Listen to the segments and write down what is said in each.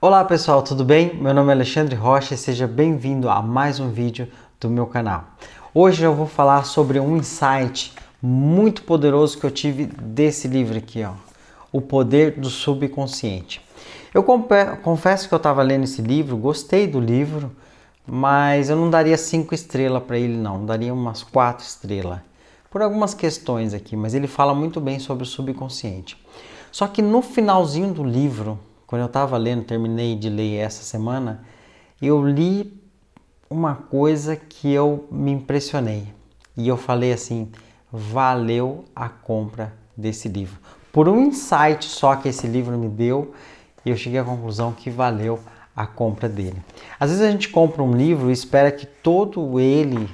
Olá pessoal, tudo bem? Meu nome é Alexandre Rocha e seja bem-vindo a mais um vídeo do meu canal. Hoje eu vou falar sobre um insight muito poderoso que eu tive desse livro aqui, ó, O Poder do Subconsciente. Eu confesso que eu estava lendo esse livro, gostei do livro, mas eu não daria 5 estrelas para ele não, daria umas 4 estrelas. Por algumas questões aqui, mas ele fala muito bem sobre o subconsciente. Só que no finalzinho do livro, quando eu estava lendo, terminei de ler essa semana, eu li uma coisa que eu me impressionei. E eu falei assim, valeu a compra desse livro. Por um insight só que esse livro me deu, eu cheguei à conclusão que valeu a compra dele. Às vezes a gente compra um livro e espera que todo ele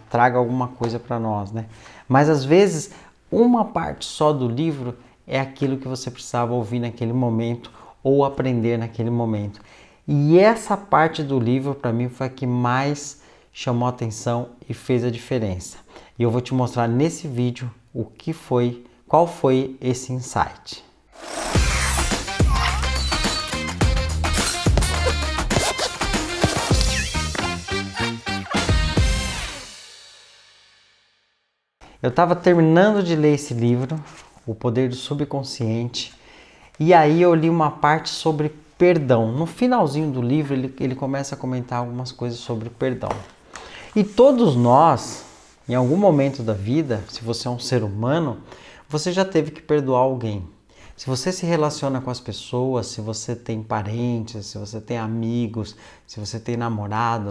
traga alguma coisa para nós, né? Mas às vezes uma parte só do livro é aquilo que você precisava ouvir naquele momento ou aprender naquele momento. E essa parte do livro para mim foi a que mais chamou a atenção e fez a diferença. E eu vou te mostrar nesse vídeo qual foi esse insight. Eu estava terminando de ler esse livro, O Poder do Subconsciente, e aí eu li uma parte sobre perdão. No finalzinho do livro ele começa a comentar algumas coisas sobre perdão. E todos nós, em algum momento da vida, se você é um ser humano, você já teve que perdoar alguém. Se você se relaciona com as pessoas, se você tem parentes, se você tem amigos, se você tem namorado,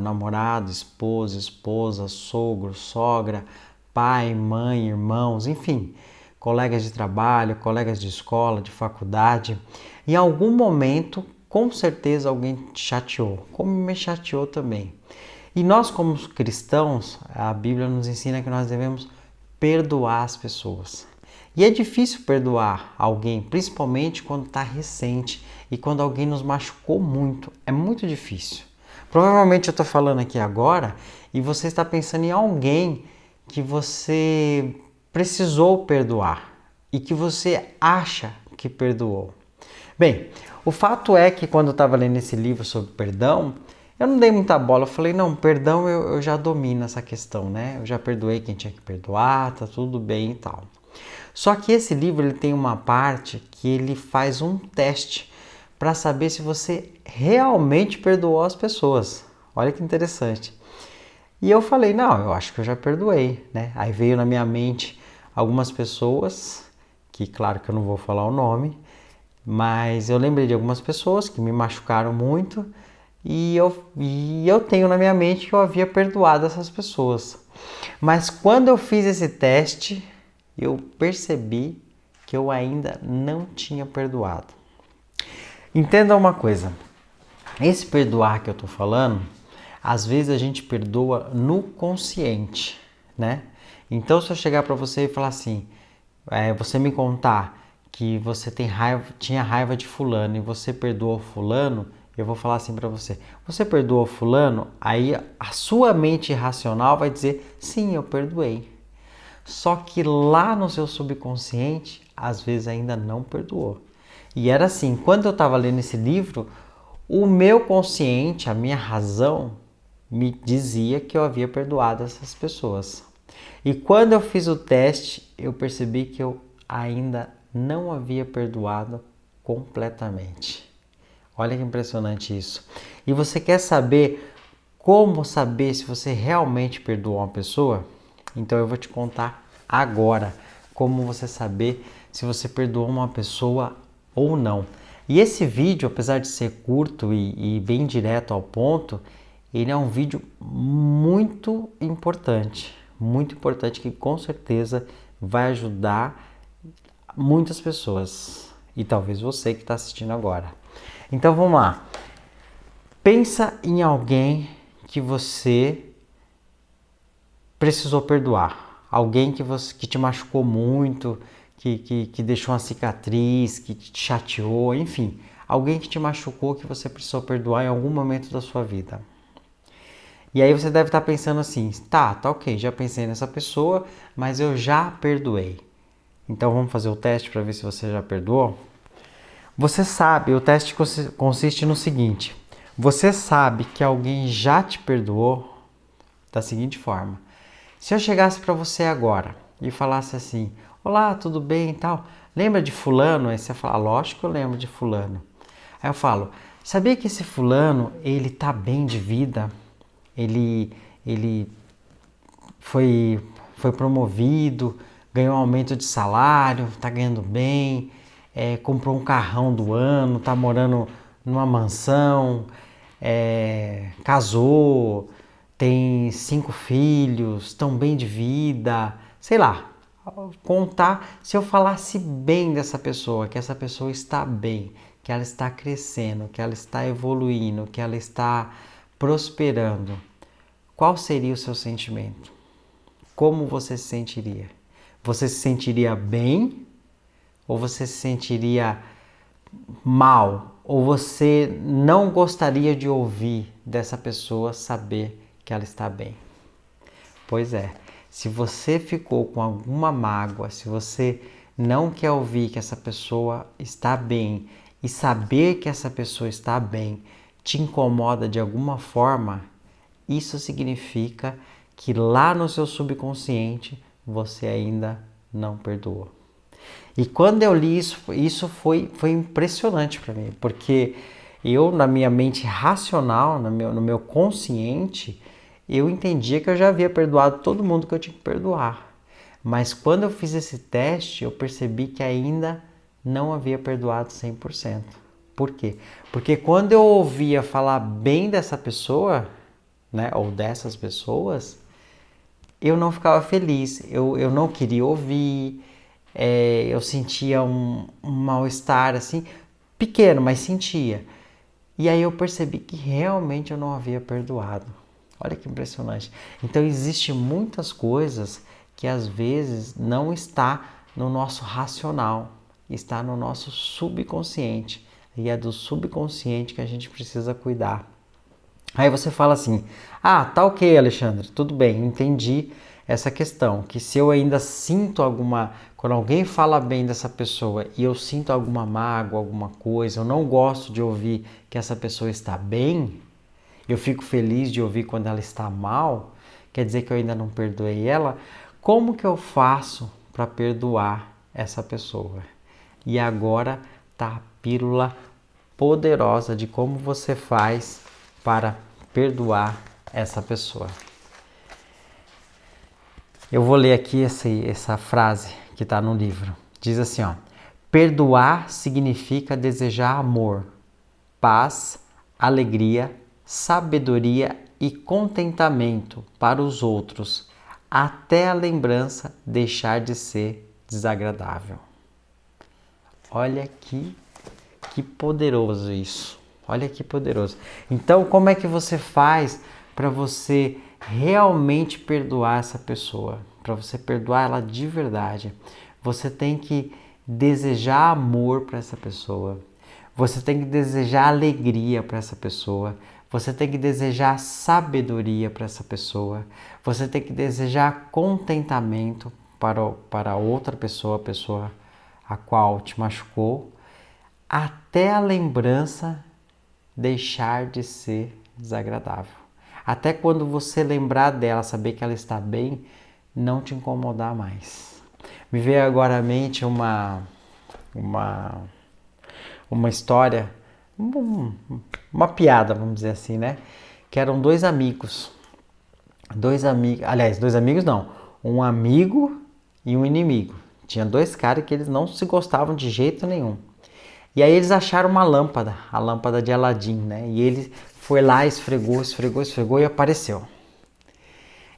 esposa, sogro, sogra, pai, mãe, irmãos, enfim, colegas de trabalho, colegas de escola, de faculdade, em algum momento, com certeza alguém te chateou, como me chateou também. E nós, como cristãos, a Bíblia nos ensina que nós devemos perdoar as pessoas. E é difícil perdoar alguém, principalmente quando está recente e quando alguém nos machucou muito. É muito difícil. Provavelmente eu estou falando aqui agora e você está pensando em alguém que você precisou perdoar e que você acha que perdoou. Bem, o fato é que quando eu estava lendo esse livro sobre perdão, eu não dei muita bola. Eu falei, não, perdão eu já domino essa questão, né? Eu já perdoei quem tinha que perdoar, tá tudo bem e tal. Só que esse livro ele tem uma parte que ele faz um teste para saber se você realmente perdoou as pessoas. Olha que interessante. E eu falei, não, eu acho que eu já perdoei, né? Aí veio na minha mente algumas pessoas, que claro que eu não vou falar o nome, mas eu lembrei de algumas pessoas que me machucaram muito e eu tenho na minha mente que eu havia perdoado essas pessoas. Mas quando eu fiz esse teste, eu percebi que eu ainda não tinha perdoado. Entenda uma coisa, esse perdoar que eu estou falando, às vezes a gente perdoa no consciente, né? Então se eu chegar para você e falar assim, você me contar que você tinha raiva de fulano e você perdoou fulano, eu vou falar assim para você, você perdoou fulano? Aí a sua mente irracional vai dizer, sim, eu perdoei. Só que lá no seu subconsciente, às vezes ainda não perdoou. E era assim, quando eu estava lendo esse livro, o meu consciente, a minha razão, me dizia que eu havia perdoado essas pessoas. E quando eu fiz o teste, eu percebi que eu ainda não havia perdoado completamente. Olha que impressionante isso. E você quer saber como saber se você realmente perdoou uma pessoa? Então eu vou te contar agora como você saber se você perdoou uma pessoa ou não. E esse vídeo, apesar de ser curto e bem direto ao ponto, ele é um vídeo muito importante que com certeza vai ajudar muitas pessoas e talvez você que está assistindo agora. Então vamos lá. Pensa em alguém que você precisou perdoar. Alguém que te machucou muito, que deixou uma cicatriz, que te chateou, enfim. Alguém que te machucou que você precisou perdoar em algum momento da sua vida. E aí você deve estar pensando assim, tá ok, já pensei nessa pessoa, mas eu já perdoei. Então vamos fazer o teste para ver se você já perdoou? Você sabe, o teste consiste no seguinte: você sabe que alguém já te perdoou da seguinte forma. Se eu chegasse para você agora e falasse assim: olá, tudo bem e tal, lembra de fulano? Aí você fala: lógico que eu lembro de fulano. Aí eu falo: sabia que esse fulano, ele tá bem de vida? Ele foi promovido, ganhou um aumento de salário, tá ganhando bem, comprou um carrão do ano, tá morando numa mansão, casou, tem 5 filhos, tão bem de vida, sei lá. Contar, se eu falasse bem dessa pessoa, que essa pessoa está bem, que ela está crescendo, que ela está evoluindo, que ela está prosperando, qual seria o seu sentimento? Como você se sentiria? Você se sentiria bem? Ou você se sentiria mal? Ou você não gostaria de ouvir dessa pessoa saber que ela está bem? Pois é, se você ficou com alguma mágoa, se você não quer ouvir que essa pessoa está bem e saber que essa pessoa está bem te incomoda de alguma forma, isso significa que lá no seu subconsciente você ainda não perdoou. E quando eu li isso foi impressionante para mim, porque eu, na minha mente racional, no meu consciente, eu entendia que eu já havia perdoado todo mundo que eu tinha que perdoar. Mas quando eu fiz esse teste, eu percebi que ainda não havia perdoado 100%. Por quê? Porque quando eu ouvia falar bem dessa pessoa, né, ou dessas pessoas, eu não ficava feliz, eu não queria ouvir, eu sentia um mal-estar assim, pequeno, mas sentia. E aí eu percebi que realmente eu não havia perdoado. Olha que impressionante. Então existem muitas coisas que às vezes não está no nosso racional, está no nosso subconsciente. E é do subconsciente que a gente precisa cuidar. Aí você fala assim: ah, tá ok, Alexandre, tudo bem, entendi essa questão, que se eu ainda sinto alguma, quando alguém fala bem dessa pessoa e eu sinto alguma mágoa, alguma coisa, eu não gosto de ouvir que essa pessoa está bem, eu fico feliz de ouvir quando ela está mal, quer dizer que eu ainda não perdoei ela, como que eu faço para perdoar essa pessoa? E agora tá a pílula poderosa de como você faz para perdoar essa pessoa. Eu vou ler aqui essa frase que está no livro. Diz assim, ó: perdoar significa desejar amor, paz, alegria, sabedoria e contentamento para os outros, até a lembrança deixar de ser desagradável. Olha que poderoso isso. Olha que poderoso. Então, como é que você faz para você realmente perdoar essa pessoa? Para você perdoar ela de verdade, você tem que desejar amor para essa pessoa. Você tem que desejar alegria para essa pessoa. Você tem que desejar sabedoria para essa pessoa. Você tem que desejar contentamento para outra pessoa, a pessoa a qual te machucou, até a lembrança deixar de ser desagradável. Até quando você lembrar dela, saber que ela está bem, não te incomodar mais. Me veio agora à mente uma história, uma piada, vamos dizer assim, né? Que eram dois amigos. Dois amigos não. Um amigo e um inimigo. Tinha dois caras que eles não se gostavam de jeito nenhum. E aí eles acharam uma lâmpada, a lâmpada de Aladim, né? E ele foi lá, esfregou e apareceu.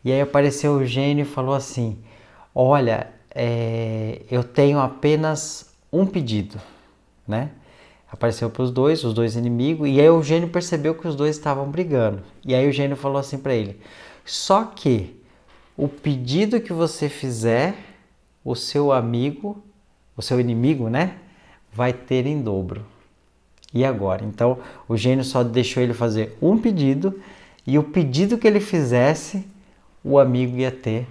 E aí apareceu o gênio e falou assim: olha, eu tenho apenas um pedido, né? Apareceu para os dois inimigos, e aí o gênio percebeu que os dois estavam brigando. E aí o gênio falou assim para ele: só que o pedido que você fizer, o seu amigo, o seu inimigo, né, vai ter em dobro. E agora? Então o gênio só deixou ele fazer um pedido, e o pedido que ele fizesse, o amigo ia ter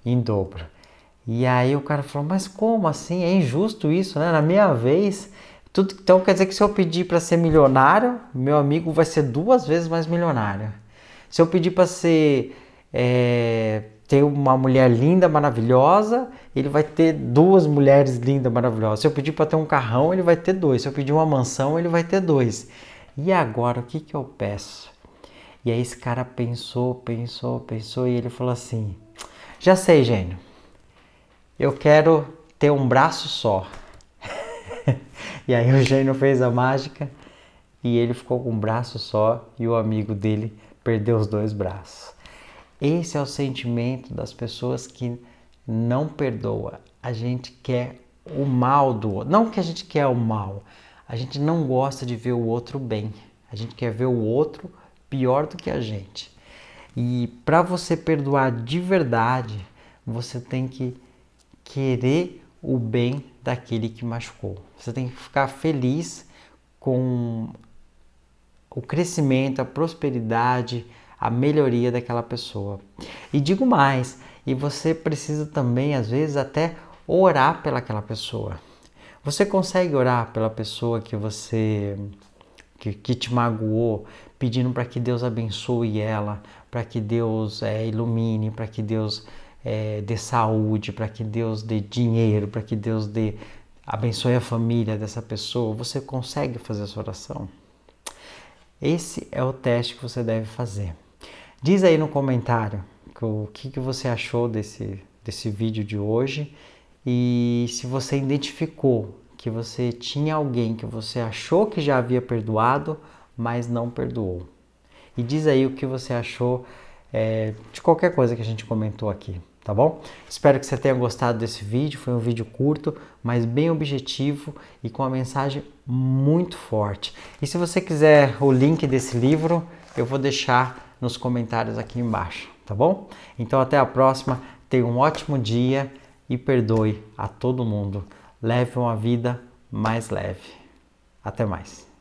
em dobro. E aí o cara falou: mas como assim? É injusto isso, né? Na minha vez, Então quer dizer que se eu pedir para ser milionário, meu amigo vai ser 2 vezes mais milionário. Se eu pedir para ser ter uma mulher linda, maravilhosa, ele vai ter 2 mulheres lindas, maravilhosas. Se eu pedir para ter um carrão, ele vai ter 2. Se eu pedir uma mansão, ele vai ter 2. E agora, o que eu peço? E aí esse cara pensou e ele falou assim: já sei, gênio, eu quero ter um braço só. E aí o gênio fez a mágica e ele ficou com um braço só e o amigo dele perdeu os 2 braços. Esse é o sentimento das pessoas que não perdoa. A gente quer o mal do outro. Não que a gente quer o mal. A gente não gosta de ver o outro bem. A gente quer ver o outro pior do que a gente. E para você perdoar de verdade, você tem que querer o bem daquele que machucou. Você tem que ficar feliz com o crescimento, a prosperidade, a melhoria daquela pessoa. E digo mais, e você precisa também, às vezes, até orar pelaquela pessoa. Você consegue orar pela pessoa que te magoou, pedindo para que Deus abençoe ela, para que Deus ilumine, para que Deus dê saúde, para que Deus dê dinheiro, para que Deus abençoe a família dessa pessoa? Você consegue fazer essa oração? Esse é o teste que você deve fazer. Diz aí no comentário o que você achou desse vídeo de hoje e se você identificou que você tinha alguém que você achou que já havia perdoado, mas não perdoou. E diz aí o que você achou de qualquer coisa que a gente comentou aqui, tá bom? Espero que você tenha gostado desse vídeo. Foi um vídeo curto, mas bem objetivo e com uma mensagem muito forte. E se você quiser o link desse livro, eu vou deixar nos comentários aqui embaixo, tá bom? Então até a próxima, tenha um ótimo dia e perdoe a todo mundo. Leve uma vida mais leve. Até mais.